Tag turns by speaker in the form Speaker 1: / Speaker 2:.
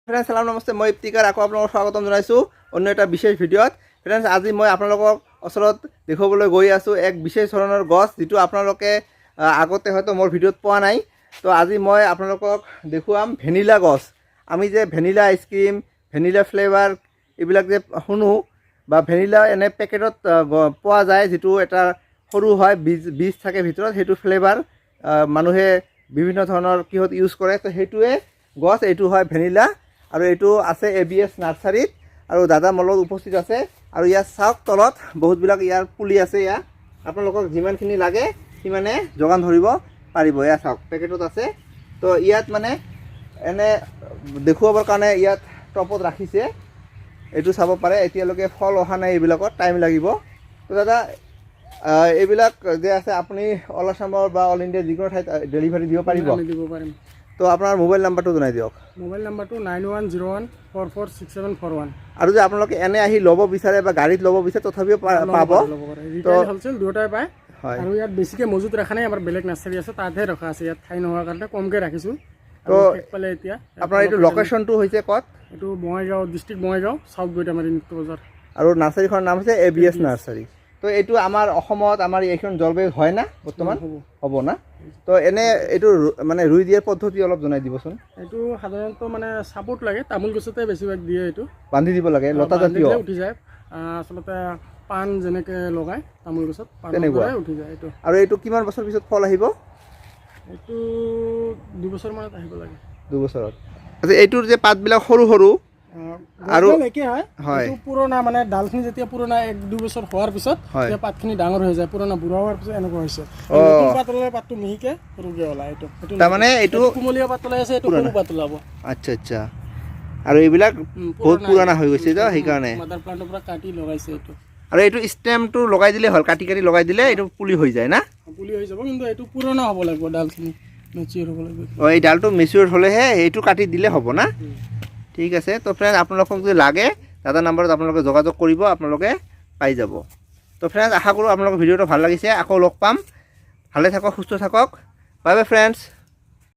Speaker 1: Friends সালাম নমস্তে মই ইফতিকাৰ আকৌ আপোনালোকক স্বাগতম জনাইছোঁ অন্য এটা বিশেষ ভিডিঅ'ত। ফ্ৰেণ্ডছ আজি মই আপোনালোকক ওচৰত দেখুৱাবলৈ গৈ আছোঁ এক বিশেষ ধৰণৰ গছ যিটো আপোনালোকে আগতে হয়তো মোৰ ভিডিঅ'ত পোৱা নাই। তো আজি মই আপোনালোকক দেখুৱাম ভেনিলা গছ। আমি যে ভেনিলা আইচক্ৰীম ভেনিলা ফ্লেভাৰ এইবিলাক যে শুনো বা ভেনিলা এনে পেকেটত পোৱা যায়, যিটো এটা সৰু হয় বীজ থাকে ভিতৰত, সেইটো ফ্লেভাৰ মানুহে বিভিন্ন ধৰণৰ কিহত ইউজ কৰে। তো সেইটোৱে গছ, এইটো হয় ভেনিলা আৰু এইটো আছে ABS নাৰ্চাৰীত আৰু দাদা মলত উপস্থিত আছে। আৰু ইয়াৰ চাওক তলত বহুতবিলাক ইয়াৰ পুলি আছে। ইয়াত আপোনালোকক যিমানখিনি লাগে সিমানে যোগান ধৰিব পাৰিব। এয়া চাওক পেকেটত আছে। তো ইয়াত মানে এনে দেখুৱাবৰ কাৰণে ইয়াত টপত ৰাখিছে, এইটো চাব পাৰে। এতিয়ালৈকে ফল অহা নাই, এইবিলাকত টাইম লাগিব। তো দাদা এইবিলাক যে আছে আপুনি অল আসামৰ বা অল ইণ্ডিয়া যিকোনো ঠাইত ডেলিভাৰী দিব পাৰিব?
Speaker 2: দিব পাৰিম।
Speaker 1: তো আপোনাৰ মোবাইল নাম্বাৰটো জনাই দিয়ক।
Speaker 2: মোবাইল নাম্বাৰটো 9101446741।
Speaker 1: আৰু যে আপোনালোকে এনে আহি ল'ব বিচাৰে বা গাড়ীত ল'ব বিচাৰে তথাপিও পাব।
Speaker 2: ৰিটেইল হ'লচেল দুয়োটাই পায়।
Speaker 1: হয়।
Speaker 2: আৰু ইয়াত বেছিকৈ মজুত ৰখা নাই, আমাৰ বেলেগ নাৰ্চাৰী আছে তাতহে ৰখা আছে। ইয়াত ঠাই নোহোৱাৰ কাৰণে কমকৈ ৰাখিছোঁ।
Speaker 1: তো
Speaker 2: পালে এতিয়া
Speaker 1: আপোনাৰ এইটো লোকেশ্যনটো হৈছে ক'ত?
Speaker 2: এইটো বঙাইগাঁও ডিষ্ট্ৰিক্ট, বঙাইগাঁও চাউথ গৈটামাৰী নিত্য বজাৰ।
Speaker 1: আৰু নাৰ্চাৰীখনৰ নাম হৈছে ABS নাৰ্চাৰী। তো এইটো আমাৰ অসমত আমাৰ এইখন জলবায়ু হয় না বৰ্তমান? হ'ব না? তো এনে এইটো মানে ৰুই দিয়াৰ পদ্ধতি অলপ জনাই দিবচোন।
Speaker 2: এইটো সাধাৰণতে মানে ছাপোৰ্ট লাগে, তামোল গছতে বেছিভাগ দিয়ে। এইটো
Speaker 1: বান্ধি দিব লাগে, লতা জাতীয়
Speaker 2: উঠি যায়। আচলতে পাণ যেনেকৈ লগায় তামোল গছত
Speaker 1: তেনেকুৱা
Speaker 2: উঠি যায় এইটো।
Speaker 1: আৰু এইটো কিমান বছৰ পিছত ফল আহিব?
Speaker 2: এইটো 2 বছৰমানত আহিব লাগে।
Speaker 1: 2 বছৰত। আচ্ছা, এইটোৰ যে পাতবিলাক সৰু সৰু আৰু
Speaker 2: একে হয়। এইটো পুৰণা মানে ডালখিনি যেতিয়া পুৰণা 1-2 বছৰ হোৱাৰ পিছত তেতিয়া পাতখিনি ডাঙৰ হৈ যায়, পুৰণা বুঢ়া হোৱাৰ পিছত এনেকুৱা হৈছে। নতুন পাত ওলালে পাতটো মিহিকে সৰুকৈ ওলায়। এইটো
Speaker 1: তাৰমানে এইটো
Speaker 2: কুমলীয়া পাত ওলাই আছে, এইটো সৰু পাত ওলাব।
Speaker 1: আচ্ছা আচ্ছা। আৰু এইবিলাক বহুত পুৰণা হৈ গৈছে যে সেইকাৰণে
Speaker 2: মাদাৰ প্লান্টৰ পৰা কাটি লগাইছে এইটো।
Speaker 1: আৰু এইটো ষ্টেমটো লগাই দিলে হ'ল, কাটি কাটি লগাই দিলে এইটো পুলি হৈ যায় না?
Speaker 2: পুলি হৈ যাব, কিন্তু এইটো পুৰণা হ'ব লাগিব, ডালখিনি মেচিয়ৰ হ'ব লাগিব।
Speaker 1: এই ডালটো মেচিয়ৰ হ'লেহে এইটো কাটি দিলে হ'ব না? ঠিক আছে। তো ফ্ৰেণ্ড আপোনালোকক যদি লাগে দাদা নাম্বাৰত আপোনালোকে যোগাযোগ কৰিব, আপোনালোকে পাই যাব। তো ফ্ৰেণ্ড আশা কৰোঁ আপোনালোকৰ ভিডিঅ'টো ভাল লাগিছে। আকৌ লগ পাম। ভালে থাকক, সুস্থ থাকক। Bye bye friends.